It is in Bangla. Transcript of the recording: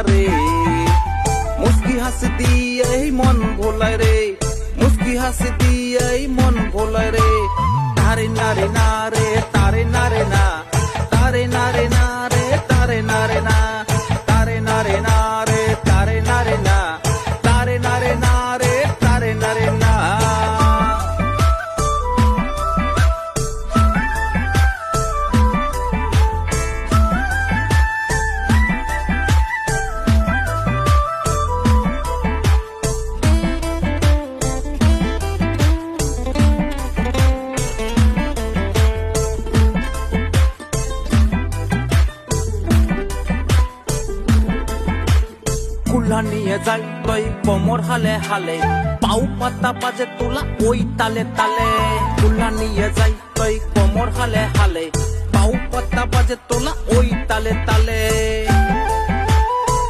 রে মুস্কি হাসি দিয়ে মন ভোলায় রে মুস্কি হাসি দিয়ে মন ভোলায় রে তারে নারে না রে তারে নারে না তারে নারে না রে তারে নারে না তারে নারে না রে তারে নারে না তারে নারে না রে তারে নারে না কুলা নিয়ে যাই তই কোমর হালে হালে পাউ পাতা বাজে তোলা ওই তালে তালে কুলা নিয়ে যাই তই কোমর হালে হালে পাউ পাতা বাজে তোলা ওই তালে তালে